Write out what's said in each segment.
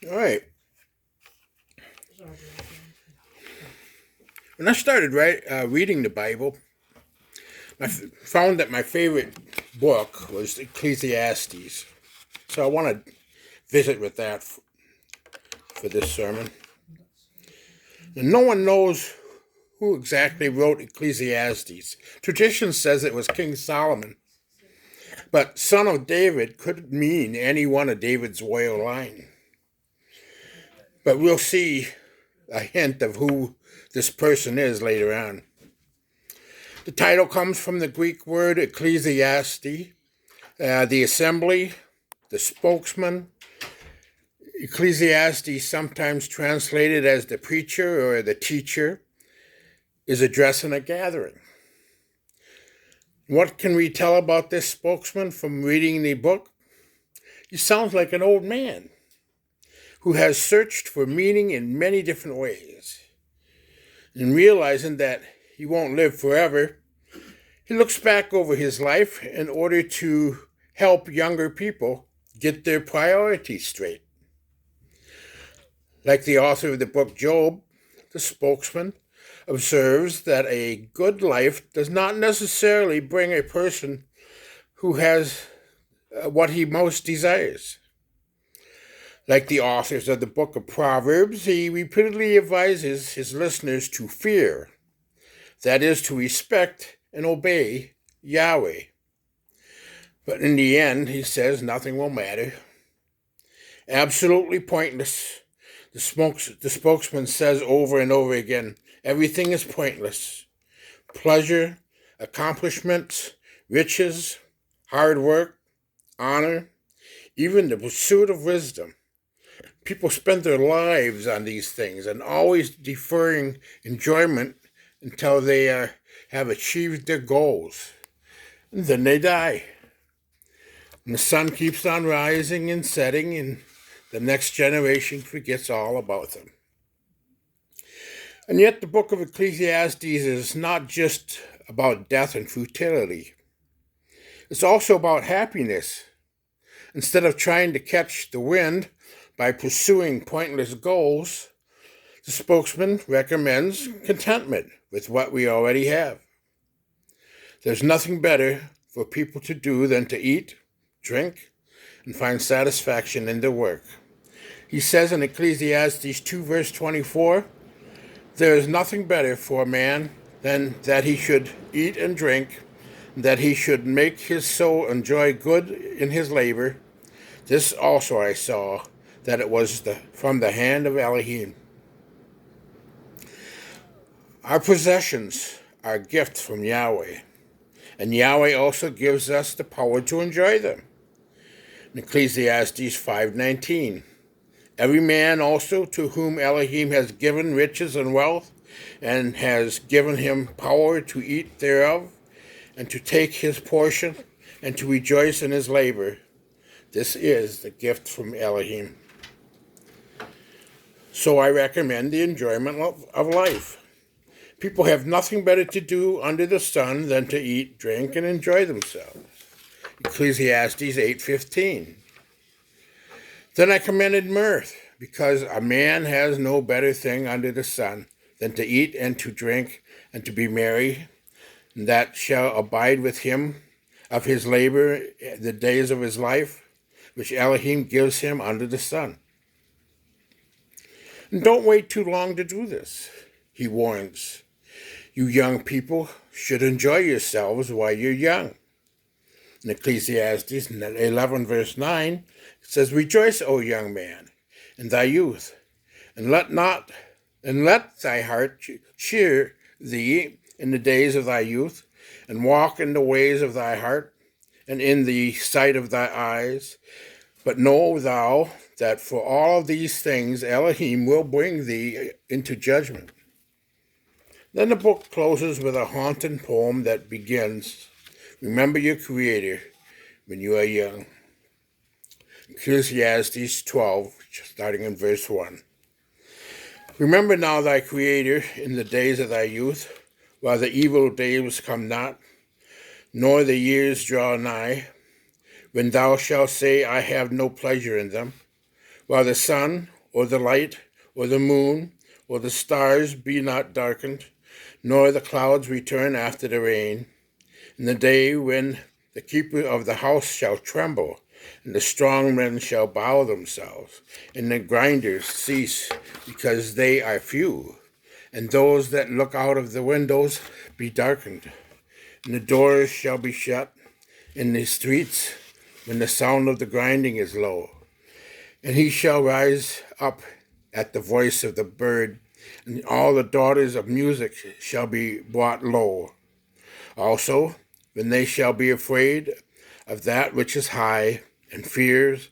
All right. When I started reading the Bible, found that my favorite book was Ecclesiastes. So I want to visit with that for this sermon. And no one knows who exactly wrote Ecclesiastes. Tradition says it was King Solomon, but son of David could mean any one of David's royal line. But we'll see a hint of who this person is later on. The title comes from the Greek word ecclesiastes, the assembly, the spokesman. Ecclesiastes, sometimes translated as the preacher or the teacher, is addressing a gathering. What can we tell about this spokesman from reading the book? He sounds like an old man who has searched for meaning in many different ways. And realizing that he won't live forever, he looks back over his life in order to help younger people get their priorities straight. Like the author of the book Job, the spokesman observes that a good life does not necessarily bring a person who has what he most desires. Like the authors of the book of Proverbs, he repeatedly advises his listeners to fear, that is, to respect and obey Yahweh. But in the end, he says nothing will matter. Absolutely pointless. The spokesman says over and over again, everything is pointless. Pleasure, accomplishments, riches, hard work, honor, even the pursuit of wisdom. People spend their lives on these things and always deferring enjoyment until they have achieved their goals. And then they die. And the sun keeps on rising and setting, and the next generation forgets all about them. And yet the book of Ecclesiastes is not just about death and futility. It's also about happiness. Instead of trying to catch the wind by pursuing pointless goals, the spokesman recommends contentment with what we already have. There's nothing better for people to do than to eat, drink, and find satisfaction in their work. He says in Ecclesiastes 2 verse 24, there is nothing better for a man than that he should eat and drink, that he should make his soul enjoy good in his labor. This also I saw, that it was from the hand of Elohim. Our possessions are gifts from Yahweh, and Yahweh also gives us the power to enjoy them. In Ecclesiastes 5:19, every man also to whom Elohim has given riches and wealth, and has given him power to eat thereof, and to take his portion, and to rejoice in his labor. This is the gift from Elohim. So I recommend the enjoyment of life. People have nothing better to do under the sun than to eat, drink, and enjoy themselves. Ecclesiastes 8:15. Then I commended mirth, because a man has no better thing under the sun than to eat and to drink and to be merry, and that shall abide with him of his labor the days of his life, which Elohim gives him under the sun. And don't wait too long to do this, he warns. You young people should enjoy yourselves while you're young. In Ecclesiastes 11 verse 9, it says, rejoice, O young man, in thy youth, and let thy heart cheer thee in the days of thy youth, and walk in the ways of thy heart, and in the sight of thy eyes. But know thou that for all these things Elohim will bring thee into judgment. Then the book closes with a haunting poem that begins, remember your Creator when you are young. Ecclesiastes 12, starting in verse 1. Remember now thy Creator in the days of thy youth, while the evil days come not, nor the years draw nigh, when thou shalt say, I have no pleasure in them, while the sun, or the light, or the moon, or the stars be not darkened, nor the clouds return after the rain, in the day when the keeper of the house shall tremble, and the strong men shall bow themselves, and the grinders cease, because they are few, and those that look out of the windows be darkened, and the doors shall be shut in the streets when the sound of the grinding is low. And he shall rise up at the voice of the bird, and all the daughters of music shall be brought low. Also, when they shall be afraid of that which is high, and fears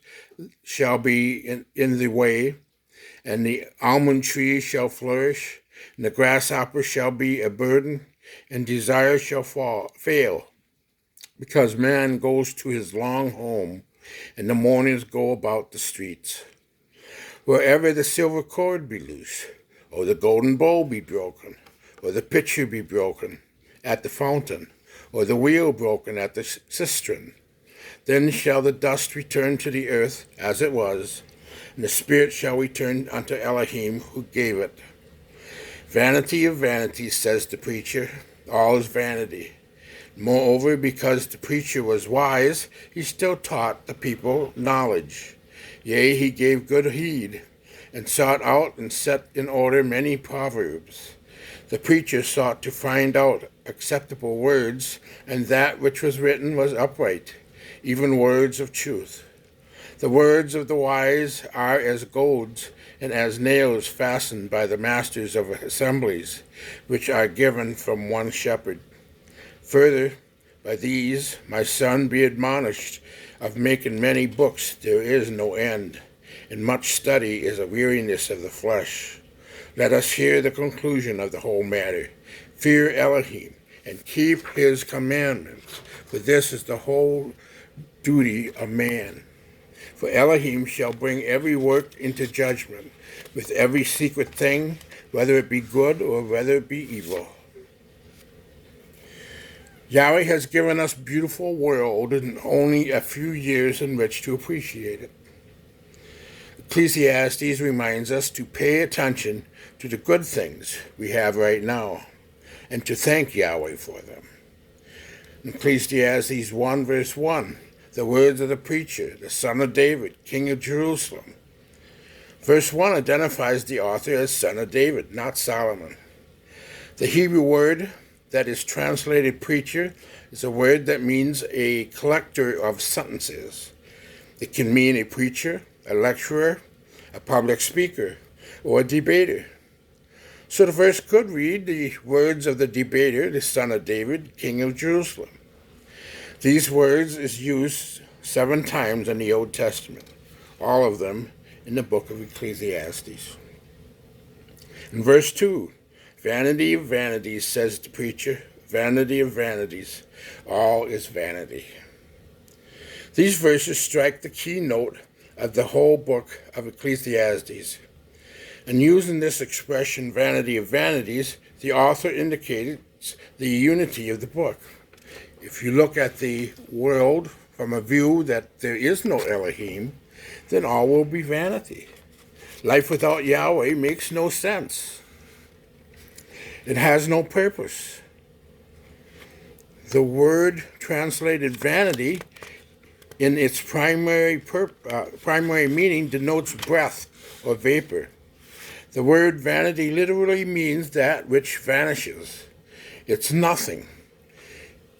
shall be in the way, and the almond tree shall flourish, and the grasshopper shall be a burden, and desire shall fail, because man goes to his long home, and the mourners go about the streets. Wherever the silver cord be loose, or the golden bowl be broken, or the pitcher be broken at the fountain, or the wheel broken at the cistern, then shall the dust return to the earth as it was, and the spirit shall return unto Elohim who gave it. Vanity of vanities, says the preacher, all is vanity. Moreover, because the preacher was wise, he still taught the people knowledge. Yea, he gave good heed, and sought out and set in order many proverbs. The preacher sought to find out acceptable words, and that which was written was upright, even words of truth. The words of the wise are as goads, and as nails fastened by the masters of assemblies, which are given from one shepherd. Further, by these, my son, be admonished, of making many books there is no end, and much study is a weariness of the flesh. Let us hear the conclusion of the whole matter. Fear Elohim, and keep his commandments, for this is the whole duty of man. For Elohim shall bring every work into judgment, with every secret thing, whether it be good or whether it be evil. Yahweh has given us a beautiful world and only a few years in which to appreciate it. Ecclesiastes reminds us to pay attention to the good things we have right now and to thank Yahweh for them. In Ecclesiastes 1 verse 1, the words of the preacher, the son of David, king of Jerusalem. Verse 1 identifies the author as son of David, not Solomon. The Hebrew word that is translated preacher is a word that means a collector of sentences. It can mean a preacher, a lecturer, a public speaker, or a debater. So the verse could read the words of the debater, the son of David, king of Jerusalem. These words is used 7 times in the Old Testament, all of them in the book of Ecclesiastes. In verse 2, vanity of vanities, says the preacher, vanity of vanities, all is vanity. These verses strike the keynote of the whole book of Ecclesiastes. And using this expression, vanity of vanities, the author indicates the unity of the book. If you look at the world from a view that there is no Elohim, then all will be vanity. Life without Yahweh makes no sense. It has no purpose. The word translated vanity in its primary meaning denotes breath or vapor. The word vanity literally means that which vanishes. It's nothing.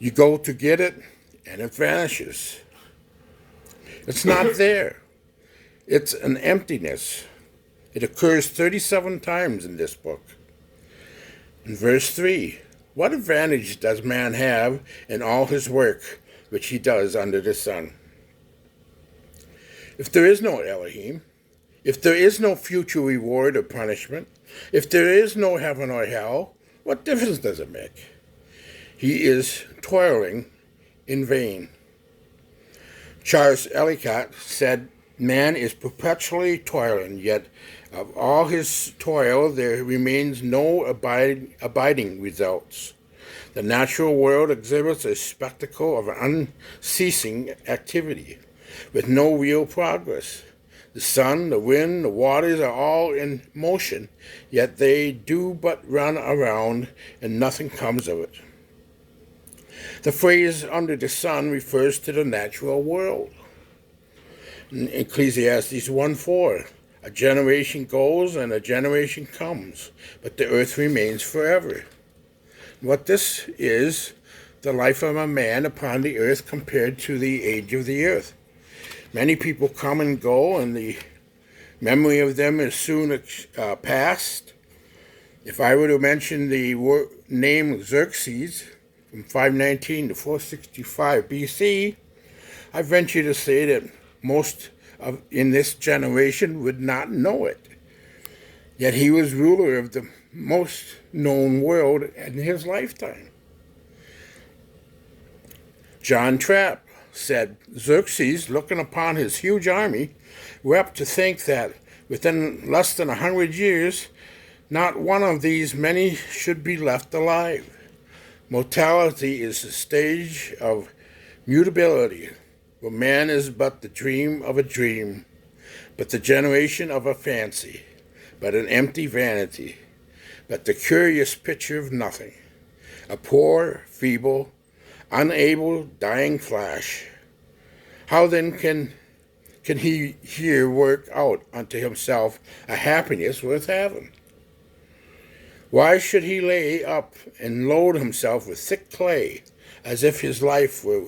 You go to get it, and it vanishes. It's not there. It's an emptiness. It occurs 37 times in this book. In verse 3, what advantage does man have in all his work which he does under the sun? If there is no Elohim, if there is no future reward or punishment, if there is no heaven or hell, what difference does it make? He is toiling in vain. Charles Ellicott said, man is perpetually toiling, yet of all his toil there remains no abiding results. The natural world exhibits a spectacle of unceasing activity, with no real progress. The sun, the wind, the waters are all in motion, yet they do but run around and nothing comes of it. The phrase under the sun refers to the natural world. In Ecclesiastes 1:4, a generation goes and a generation comes, but the earth remains forever. What this is, the life of a man upon the earth compared to the age of the earth. Many people come and go, and the memory of them is soon past. If I were to mention the name Xerxes from 519 to 465 BC, I venture to say that most in this generation would not know it. Yet he was ruler of the most known world in his lifetime. John Trapp said, Xerxes, looking upon his huge army, wept to think that within less than 100 years, not one of these many should be left alive. Mortality is the stage of mutability, where man is but the dream of a dream, but the generation of a fancy, but an empty vanity, but the curious picture of nothing, a poor, feeble, unable, dying flash. How then can he here work out unto himself a happiness worth having? Why should he lay up and load himself with thick clay, as if his life were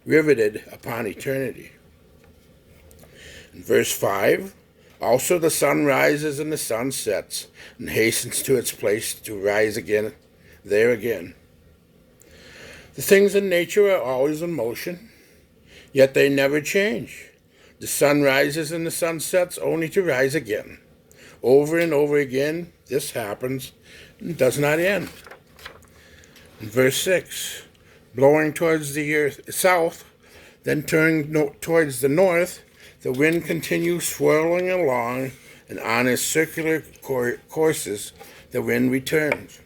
riveted upon eternity? In verse 5, also the sun rises and the sun sets, and hastens to its place to rise again, there again. The things in nature are always in motion, yet they never change. The sun rises and the sun sets only to rise again. Over and over again, this happens and does not end. In verse 6, blowing towards the south, then turning towards the north, the wind continues swirling along, and on its circular courses, the wind returns.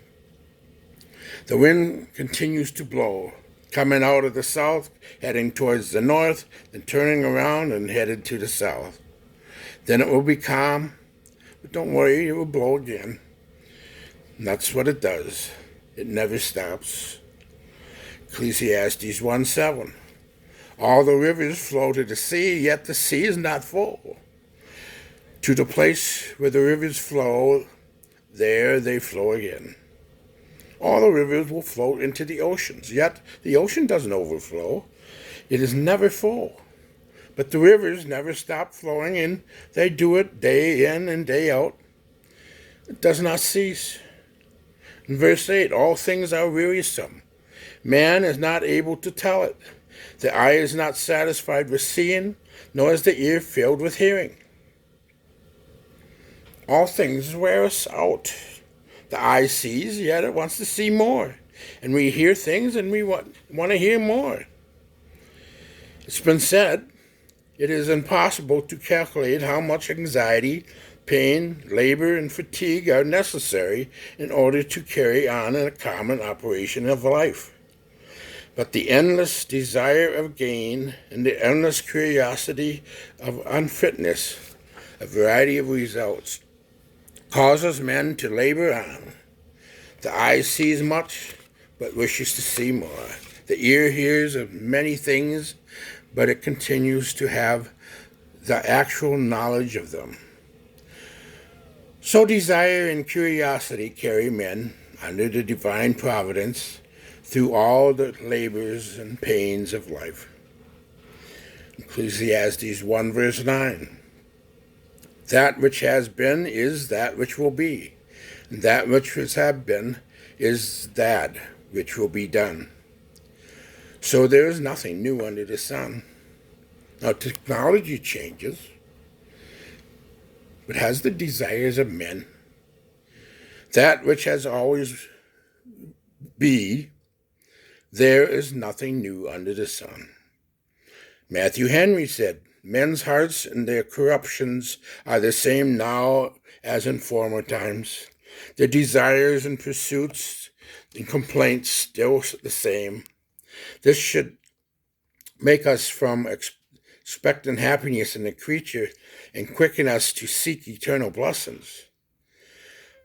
The wind continues to blow, coming out of the south, heading towards the north, then turning around and headed to the south. Then it will be calm, but don't worry, it will blow again. And that's what it does. It never stops. Ecclesiastes 1:7. All the rivers flow to the sea, yet the sea is not full. To the place where the rivers flow, there they flow again. All the rivers will float into the oceans, yet the ocean doesn't overflow. It is never full. But the rivers never stop flowing, and they do it day in and day out. It does not cease. In verse 8, all things are wearisome. Man is not able to tell it. The eye is not satisfied with seeing, nor is the ear filled with hearing. All things wear us out. The eye sees, yet it wants to see more. And we hear things, and we want to hear more. It's been said, it is impossible to calculate how much anxiety, pain, labor, and fatigue are necessary in order to carry on a common operation of life. But the endless desire of gain and the endless curiosity of unfitness, a variety of results, causes men to labor on. The eye sees much, but wishes to see more. The ear hears of many things, but it continues to have the actual knowledge of them. So desire and curiosity carry men under the divine providence through all the labors and pains of life. Ecclesiastes 1 verse 9. That which has been is that which will be, and that which has been is that which will be done. So there is nothing new under the sun. Now technology changes, but has the desires of men. That which has always be, there is nothing new under the sun. Matthew Henry said, men's hearts and their corruptions are the same now as in former times. Their desires and pursuits and complaints still the same. This should make us from expecting happiness in the creature and quicken us to seek eternal blessings.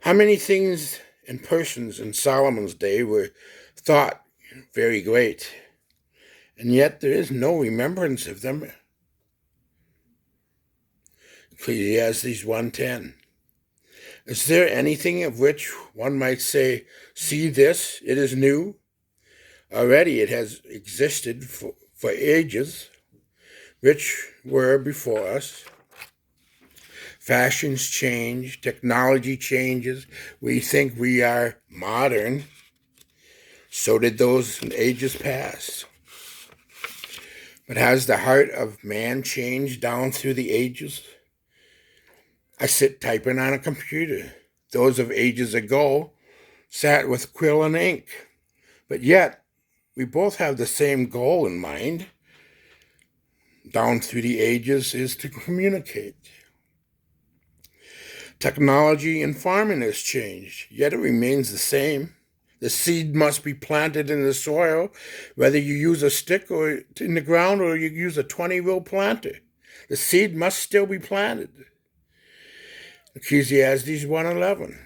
How many things and persons in Solomon's day were thought very great, and yet there is no remembrance of them? Ecclesiastes 1:10. Is there anything of which one might say, see this, it is new? Already it has existed for ages, which were before us. Fashions change, technology changes. We think we are modern. So did those in ages past. But has the heart of man changed down through the ages? I sit typing on a computer. Those of ages ago sat with quill and ink. But yet, we both have the same goal in mind. Down through the ages is to communicate. Technology in farming has changed, yet it remains the same. The seed must be planted in the soil, whether you use a stick or in the ground or you use a 20-wheel planter. The seed must still be planted. Ecclesiastes 1:11.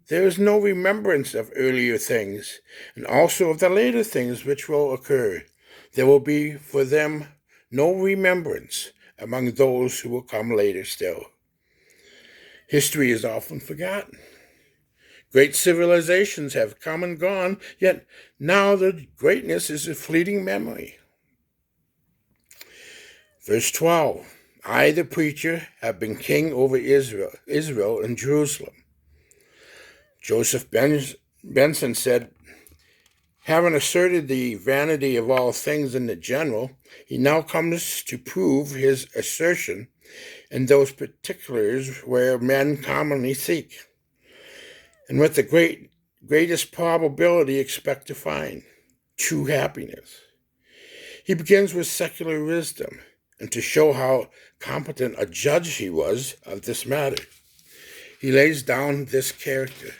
There is no remembrance of earlier things, and also of the later things which will occur. There will be for them no remembrance among those who will come later still. History is often forgotten. Great civilizations have come and gone, yet now the greatness is a fleeting memory. Verse 12. I, the preacher, have been king over Israel and Jerusalem. Joseph Benson said, having asserted the vanity of all things in the general, he now comes to prove his assertion in those particulars where men commonly seek, and with the greatest probability expect to find true happiness. He begins with secular wisdom, and to show how competent a judge he was of this matter, he lays down this character,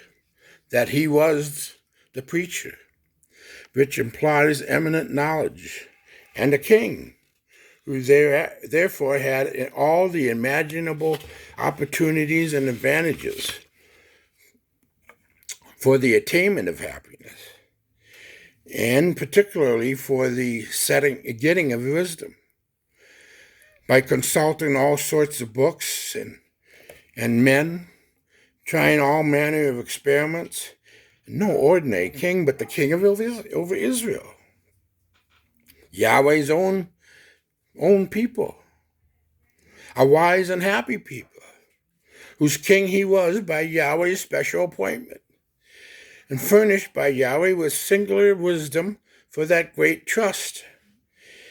that he was the preacher, which implies eminent knowledge, and a king, who therefore had all the imaginable opportunities and advantages for the attainment of happiness, and particularly for the getting of wisdom. By consulting all sorts of books and men, trying all manner of experiments, no ordinary king, but the king over Israel, Yahweh's own people, a wise and happy people, whose king he was by Yahweh's special appointment, and furnished by Yahweh with singular wisdom for that great trust,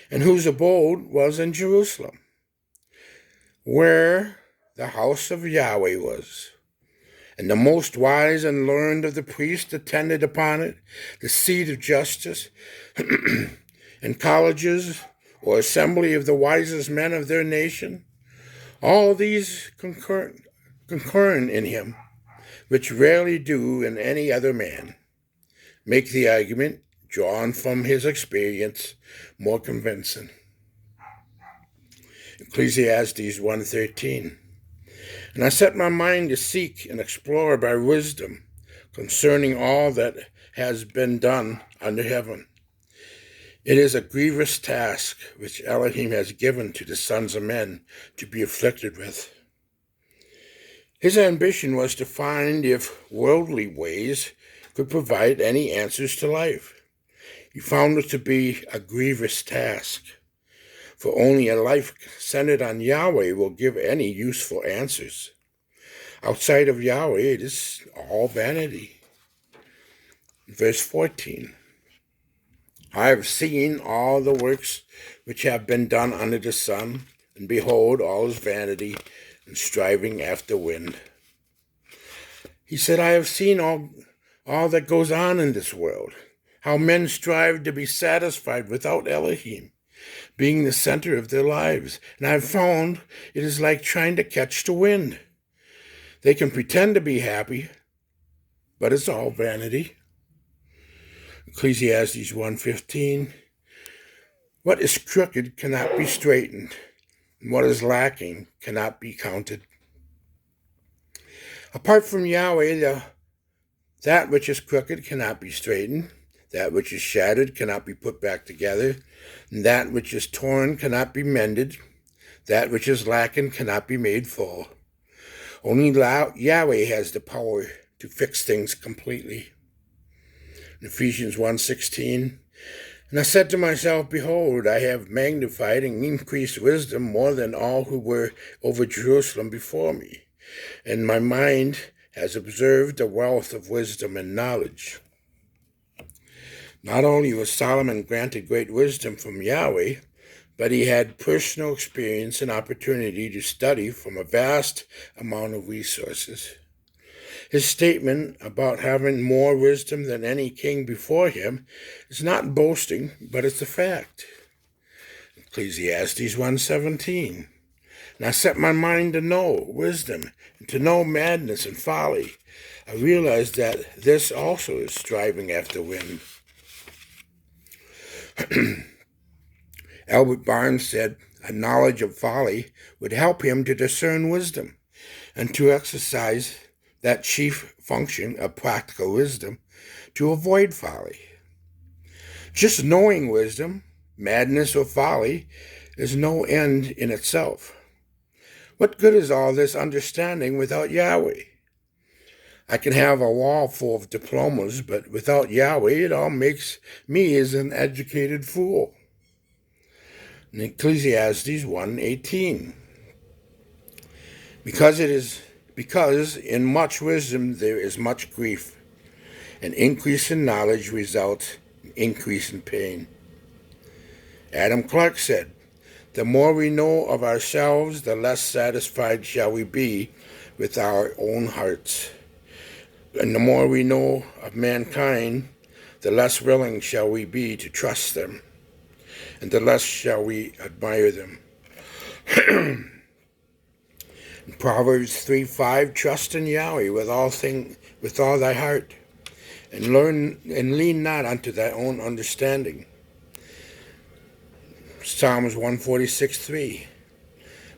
and whose abode was in Jerusalem, where the house of Yahweh was. And the most wise and learned of the priests attended upon it, the seat of justice, and colleges or assembly of the wisest men of their nation. All these concurring in him, which rarely do in any other man, make the argument drawn from his experience more convincing. Ecclesiastes 1:13. And I set my mind to seek and explore by wisdom concerning all that has been done under heaven. It is a grievous task which Elohim has given to the sons of men to be afflicted with. His ambition was to find if worldly ways could provide any answers to life. He found it to be a grievous task, for only a life centered on Yahweh will give any useful answers. Outside of Yahweh, it is all vanity. Verse 14. I have seen all the works which have been done under the sun, and behold, all is vanity and striving after wind. He said, I have seen all that goes on in this world, how men strive to be satisfied without Elohim being the center of their lives. And I've found it is like trying to catch the wind. They can pretend to be happy, but it's all vanity. Ecclesiastes 1:15. What is crooked cannot be straightened, and what is lacking cannot be counted. Apart from Yahweh, that which is crooked cannot be straightened, that which is shattered cannot be put back together, and that which is torn cannot be mended, that which is lacking cannot be made full. Only Yahweh has the power to fix things completely. In Ephesians 1:16, and I said to myself, behold, I have magnified and increased wisdom more than all who were over Jerusalem before me, and my mind has observed the wealth of wisdom and knowledge. Not only was Solomon granted great wisdom from Yahweh, but he had personal experience and opportunity to study from a vast amount of resources. His statement about having more wisdom than any king before him is not boasting, but it's a fact. Ecclesiastes 1:17. And I set my mind to know wisdom, and to know madness and folly. I realized that this also is striving after wind. Albert Barnes said a knowledge of folly would help him to discern wisdom and to exercise that chief function of practical wisdom to avoid folly. Just knowing wisdom, madness, or folly is no end in itself. What good is all this understanding without Yahweh? I can have a wall full of diplomas, but without Yahweh, it all makes me as an educated fool. In Ecclesiastes 1:18, because in much wisdom there is much grief, an increase in knowledge results in increase in pain. Adam Clarke said, the more we know of ourselves, the less satisfied shall we be with our own hearts. And the more we know of mankind, the less willing shall we be to trust them, and the less shall we admire them. In Proverbs 3:5, trust in Yahweh with all thy heart, and lean not unto thy own understanding. Psalms 146:3,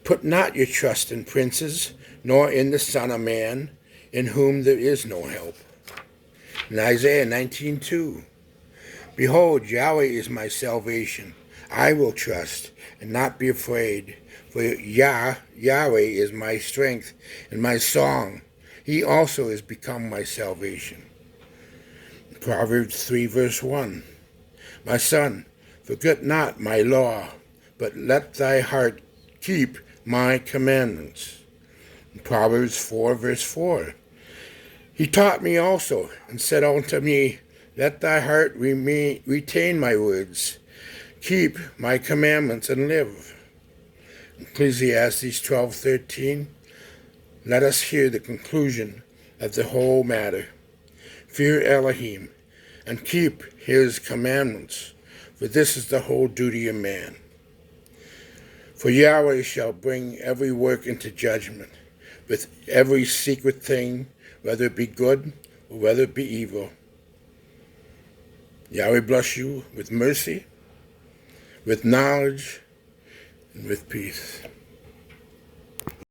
put not your trust in princes, nor in the Son of Man, in whom there is no help. In Isaiah 19:2, behold, Yahweh is my salvation. I will trust and not be afraid, for Yahweh is my strength and my song. He also has become my salvation. In Proverbs 3:1, my son, forget not my law, but let thy heart keep my commandments. In Proverbs 4:4, he taught me also, and said unto me, let thy heart retain my words, keep my commandments, and live. Ecclesiastes 12:13, let us hear the conclusion of the whole matter. Fear Elohim, and keep his commandments, for this is the whole duty of man. For Yahweh shall bring every work into judgment, with every secret thing, whether it be good or whether it be evil. Yahweh bless you with mercy, with knowledge, and with peace.